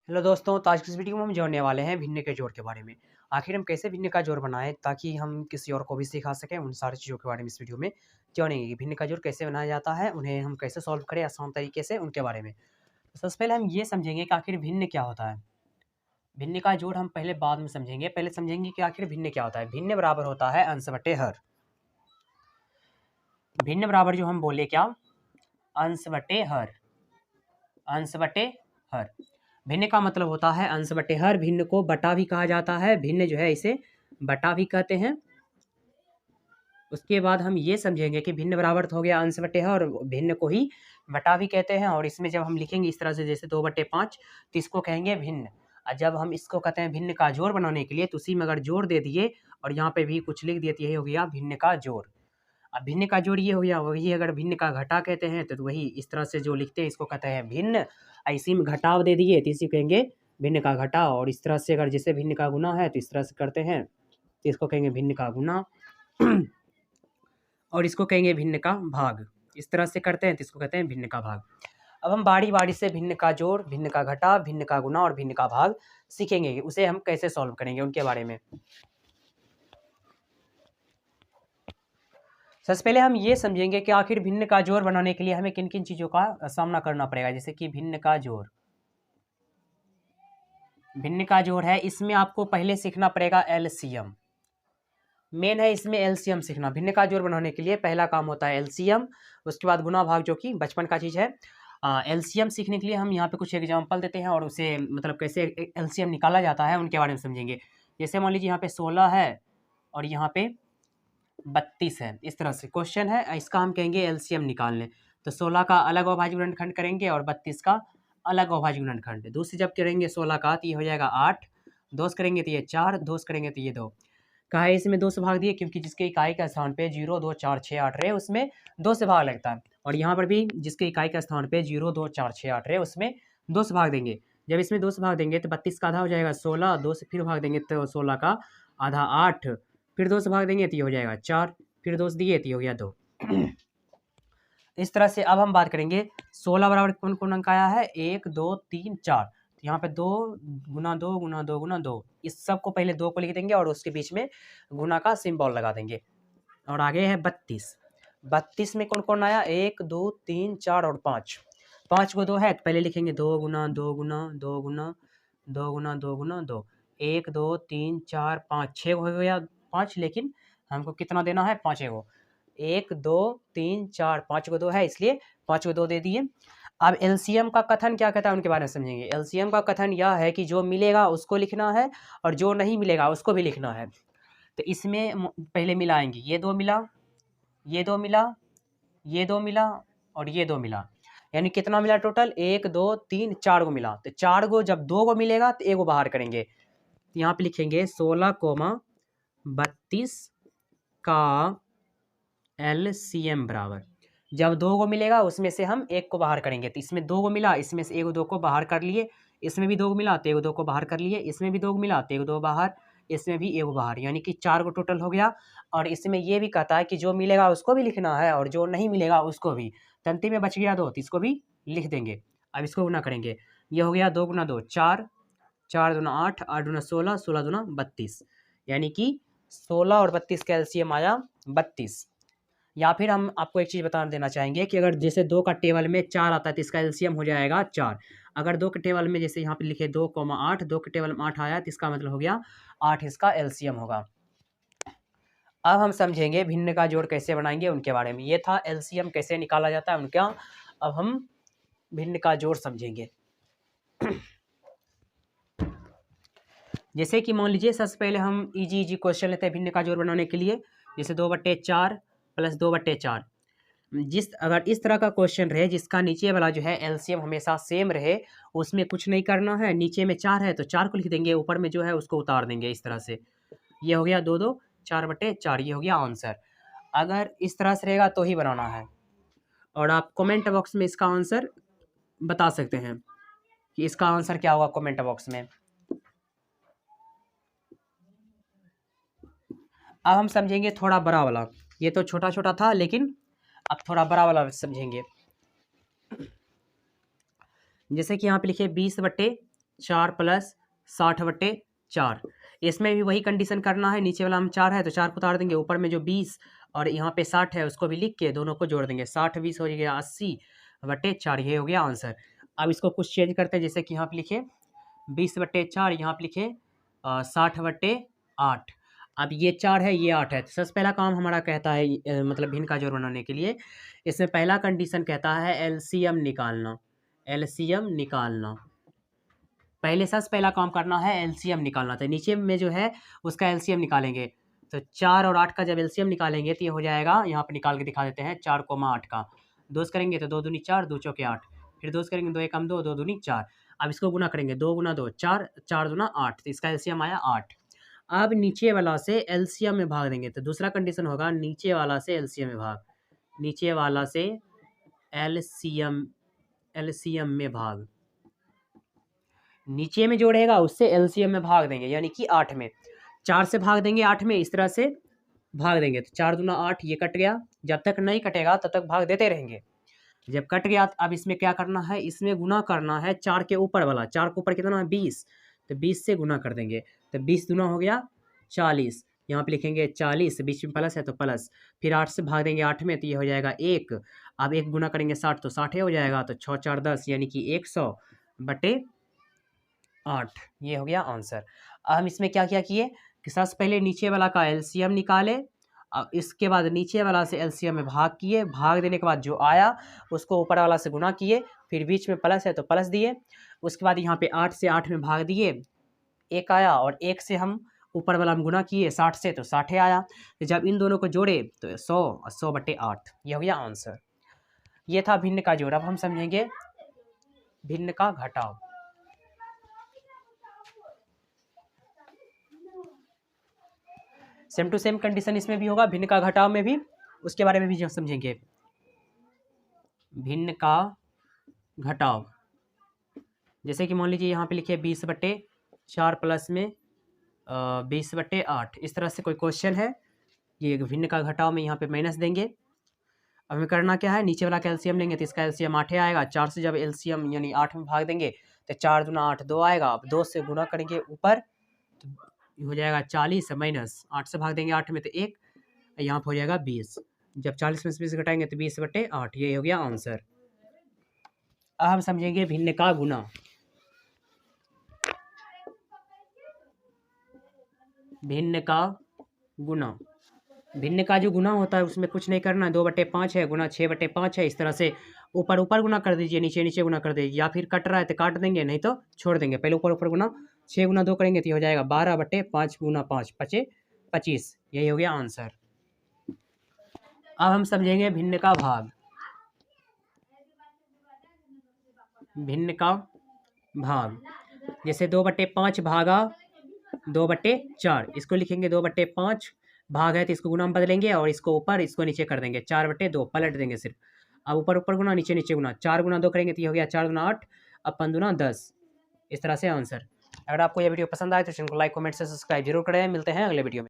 Hello दोस्तों, तो आज की इस वीडियो में हम जानने वाले हैं भिन्न के जोड़ के बारे में। आखिर हम कैसे भिन्न का जोड़ बनाएं ताकि हम किसी और को भी सिखा सकें। उन सारी चीज़ों के बारे में इस वीडियो में जानेंगे कि भिन्न का जोड़ कैसे बनाया जाता है, उन्हें हम कैसे सॉल्व करें आसान तरीके से, उनके बारे में। तो सबसे पहले हम ये समझेंगे कि आखिर भिन्न क्या होता है। भिन्न का जोड़ हम पहले बाद में समझेंगे, पहले समझेंगे कि आखिर भिन्न क्या होता है। भिन्न बराबर होता है अंश बटे हर। भिन्न बराबर जो हम बोले क्या, अंश बटे हर। अंश बटे हर। भिन्न का मतलब होता है अंश बटे हर। भिन्न को बटा भी कहा जाता है, भिन्न जो है इसे बटा भी कहते हैं। उसके बाद हम ये समझेंगे कि भिन्न बराबर हो गया अंश बटे हर और भिन्न को ही बटा भी कहते हैं। और इसमें जब हम लिखेंगे इस तरह से जैसे 2/5 तो इसको कहेंगे भिन्न। और जब हम इसको कहते हैं भिन्न का जोड़ बनाने के लिए तो उसी में अगर जोड़ दे दिए और यहाँ पे भी कुछ लिख दिए तो यही हो गया भिन्न का जोड़। अब भिन्न का जोड़ ये हो गया। वही अगर भिन्न का घटा कहते हैं तो वही इस तरह से जो लिखते हैं इसको कहते हैं भिन्न। इसी में घटाव दे दिए तो इसी कहेंगे भिन्न का घटा। और इस तरह से अगर जैसे भिन्न का गुना है तो इस तरह से करते हैं तो इसको कहेंगे भिन्न का गुना। और इसको कहेंगे भिन्न का भाग। इस तरह से करते हैं तो इसको कहते हैं भिन्न का भाग। अब हम बारी बारी से भिन्न का जोड़, भिन्न का घटा, भिन्न का गुना और भिन्न का भाग सीखेंगे कि उसे हम कैसे सॉल्व करेंगे उनके बारे में। सबसे पहले हम ये समझेंगे कि आखिर भिन्न का जोड़ बनाने के लिए हमें किन किन चीज़ों का सामना करना पड़ेगा। जैसे कि भिन्न का जोड़, भिन्न का जोड़ है, इसमें आपको पहले सीखना पड़ेगा एलसीएम। मेन है इसमें एलसीएम सीखना। भिन्न का जोड़ बनाने के लिए पहला काम होता है एलसीएम, उसके बाद गुना भाग जो कि बचपन का चीज़ है। एलसीएम सीखने के लिए हम यहाँ पे कुछ एग्जांपल देते हैं और उसे मतलब कैसे एलसीएम निकाला जाता है उनके बारे में समझेंगे। जैसे मान लीजिए यहाँ पे 16 है और यहाँ पे 32 है। इस तरह से क्वेश्चन है, इसका हम कहेंगे एलसीएम निकाल लें। तो 16 का अलग अविभाज्य गुणनखंड करेंगे और 32 का अलग अविभाज्य गुणनखंड। दूसरी जब करेंगे 16 का तो ये हो जाएगा 8, दोष करेंगे तो ये 4, दोष करेंगे तो ये 2। कहा है इसमें 2 से भाग दिए क्योंकि जिसके इकाई का स्थान पे 0 2 4 6 8 रहे उसमें 2 से भाग लगता है। और यहाँ पर भी जिसके इकाई का स्थान पे 0 2 4 6 8 रहे उसमें 2 से भाग देंगे। जब इसमें 2 से भाग देंगे तो 32 का आधा हो जाएगा 16, 2 से फिर भाग देंगे तो 16 का आधा 8, फिर 2 से भाग देंगे तो ये हो जाएगा 4, फिर 2 से दिए तो ये हो गया 2। इस तरह से अब हम बात करेंगे 16 बराबर कौन कौन अंक आया है, 1 2 3 4। तो यहाँ पे 2 गुना 2 गुना 2 गुना 2, इस सब को पहले 2 को लिख देंगे और उसके बीच में गुना का सिंबल लगा देंगे। और आगे है 32। 32 में कौन कौन आया, 1 2 3 4 और 5। 5 को 2 है तो पहले लिखेंगे 2 गुना 2 गुना 2 गुना 2 गुना 2 गुना 2। 1 2 3 4 5 6 हो गया 5, लेकिन हमको कितना देना है 5 को। 1 2 3 4 5 को 2 है इसलिए 5 को 2 दे दिए। अब एलसीएम का कथन क्या कहता है उनके बारे में समझेंगे। एलसीएम का कथन यह है कि जो मिलेगा उसको लिखना है और जो नहीं मिलेगा उसको भी लिखना है। तो इसमें पहले मिलाएंगे, ये 2 मिला, ये 2 मिला, ये 2 मिला और ये 2 मिला, यानी कितना मिला टोटल, 1 2 3 4 को मिला। तो 4 को जब 2 को मिलेगा तो 1 को बाहर करेंगे। तो यहाँ पे लिखेंगे 16,32 का एलसीएम बराबर, जब 2 को मिलेगा उसमें से हम 1 को बाहर करेंगे। तो इसमें 2 को मिला, इसमें से 1 2 को बाहर कर लिए, इसमें भी 2 को मिला तो 1 2 को बाहर कर लिए, इसमें भी 2 को मिला तो 1 2 बाहर, इसमें भी 1 बाहर, यानी कि 4 को टोटल हो गया। और इसमें ये भी कहता है कि जो मिलेगा उसको भी लिखना है और जो नहीं मिलेगा उसको भी। तंती में बच गया 2 तो इसको भी लिख देंगे। अब इसको गुना करेंगे, ये हो गया 2 गुना 2 4, 4 दूना 8, 8 दूना 16, 16 दूना 32, यानी कि 16 और 32 का एलसीएम आया 32। या फिर हम आपको एक चीज़ बता देना चाहेंगे कि अगर जैसे 2 का टेबल में 4 आता है तो इसका एलसीएम हो जाएगा 4। अगर 2 के टेबल में जैसे यहाँ पे लिखे 2,8, 2 के टेबल में 8 आया तो इसका मतलब हो गया 8 इसका एलसीएम होगा। अब हम समझेंगे भिन्न का जोड़ कैसे बनाएंगे उनके बारे में। ये था एलसीएम कैसे निकाला जाता है उनका। अब हम भिन्न का जोड़ समझेंगे। जैसे कि मान लीजिए सबसे पहले हम इजी क्वेश्चन लेते हैं भिन्न का जोड़ बनाने के लिए। जैसे 2/4 प्लस 2/4। अगर इस तरह का क्वेश्चन रहे जिसका नीचे वाला जो है एलसीएम हमेशा सेम रहे, उसमें कुछ नहीं करना है। नीचे में 4 है तो 4 को लिख देंगे, ऊपर में जो है उसको उतार देंगे इस तरह से। ये हो गया 2 2 4/4, ये हो गया आंसर। अगर इस तरह से रहेगा तो ही बनाना है। और आप कमेंट बॉक्स में इसका आंसर बता सकते हैं कि इसका आंसर क्या होगा कमेंट बॉक्स में। अब हम समझेंगे थोड़ा बड़ा वाला। ये तो छोटा छोटा था लेकिन अब थोड़ा बड़ा वाला समझेंगे। जैसे कि यहाँ पे लिखे 20/4 4 प्लस 60/4। इसमें भी वही कंडीशन करना है, नीचे वाला में 4 है तो 4 को उतार देंगे, ऊपर में जो 20 और यहाँ पे 60 है उसको भी लिख के दोनों को जोड़ देंगे। 60-20 हो गया 80/4, ये हो गया आंसर। अब इसको कुछ चेंज करते हैं, जैसे कि यहाँ पे लिखे 20/4, यहाँ पे लिखे 60/8। अब ये 4 है, ये 8 है, तो सबसे पहला काम हमारा कहता है मतलब भिन्न का जोड़ बनाने के लिए, इसमें पहला कंडीशन कहता है एलसीएम निकालना। एलसीएम निकालना, पहले सबसे पहला काम करना है एलसीएम निकालना। तो नीचे में जो है उसका एलसीएम निकालेंगे, तो 4 और 8 का जब एलसीएम निकालेंगे तो ये हो जाएगा, यहाँ पे निकाल के दिखा देते हैं, 4,8 का दोस्त करेंगे तो 2 दूनी 4, 2 चौके 8, फिर दोस्त करेंगे 2 एकम 2, 2 दूनी 4। अब इसको गुना करेंगे, 2 गुना 2 4, 4 दूना 8, तो इसका एलसीएम आया 8। अब नीचे वाला से एलसीएम में भाग देंगे, तो दूसरा कंडीशन होगा नीचे वाला से एलसीएम में भाग, नीचे वाला से एलसीएम में भाग, नीचे में जो रहेगा उससे एलसीएम में भाग देंगे, यानी कि 8 में 4 से भाग देंगे, 8 में इस तरह से भाग देंगे, तो 4 दूना 8, ये कट गया, जब तक नहीं कटेगा तब तक भाग देते रहेंगे। जब कट गया अब इसमें क्या करना है, इसमें गुना करना है 4 के ऊपर वाला, 4 के ऊपर कितना है 20, तो 20 से गुना कर देंगे, तो 20 दूना हो गया 40, यहाँ पे लिखेंगे 40, बीच में प्लस है तो प्लस, फिर 8 से भाग देंगे 8 में तो ये हो जाएगा 1, अब 1 गुना करेंगे 60 तो 60 हो जाएगा, तो 6 4 10 यानी कि 100/8, ये हो गया आंसर। अब हम इसमें क्या क्या किए कि सबसे पहले नीचे वाला का एलसीएम निकाले, अब इसके बाद नीचे वाला से एलसीएम में भाग किए, भाग देने के बाद जो आया उसको ऊपर वाला से गुना किए, फिर बीच में प्लस है तो प्लस दिए, उसके बाद यहाँ पे 8 से 8 में भाग दिए, 1 आया, और 1 से हम ऊपर वाला में गुना किए 60 से तो 60 आया, तो जब इन दोनों को जोड़े तो 100/8, ये हो गया आंसर। ये था भिन्न का जोड़। अब हम समझेंगे भिन्न का घटाव। सेम टू सेम कंडीशन इसमें भी होगा, भिन्न का घटाव में भी, उसके बारे में भी समझेंगे। भिन्न का घटाव, जैसे कि मान लीजिए यहाँ पे लिखे 20/4 प्लस में 20/8, इस तरह से कोई क्वेश्चन है, ये भिन्न का घटाव में यहाँ पे माइनस देंगे। अब हमें करना क्या है, नीचे वाला का एलसीएम लेंगे तो इसका एलसीएम 8 आएगा, 4 से जब एलसीएम यानी 8 में भाग देंगे तो 4 दूना 8, 2 आएगा, अब 2 से गुना करेंगे ऊपर तो हो जाएगा 40, माइनस 8 से भाग देंगे 8 में तो 1, यहाँ पर हो जाएगा 20, जब 40 में से 20 घटाएंगे तो 20/8, ये हो गया आंसर। अब हम समझेंगे भिन्न का गुना। भिन्न का गुना, भिन्न का जो गुना होता है उसमें कुछ नहीं करना, 2/5 है गुना 6/5 है, इस तरह से ऊपर ऊपर गुना कर दीजिए, नीचे नीचे गुना कर दीजिए, या फिर कट रहा है तो काट देंगे, नहीं तो छोड़ देंगे। पहले ऊपर ऊपर गुना, 6 गुना 2 करेंगे तो हो जाएगा 12/5 गुना 5 5 25, यही हो गया आंसर। अब हम समझेंगे भिन्न का भाग। भिन्न का भाग, जैसे 2/5 भागा 2/4, इसको लिखेंगे 2/5, भाग है तो इसको गुना में बदलेंगे और इसको ऊपर इसको नीचे कर देंगे, 4/2 पलट देंगे सिर्फ। अब ऊपर ऊपर गुना नीचे नीचे गुना, 4 गुना 2 करेंगे तो ये हो गया 4 गुना 8, अब 5 दूना 10, इस तरह से आंसर। अगर आपको यह वीडियो पसंद आए तो चैनल को लाइक कमेंट से सब्सक्राइब जरूर करें। मिलते हैं अगले वीडियो में।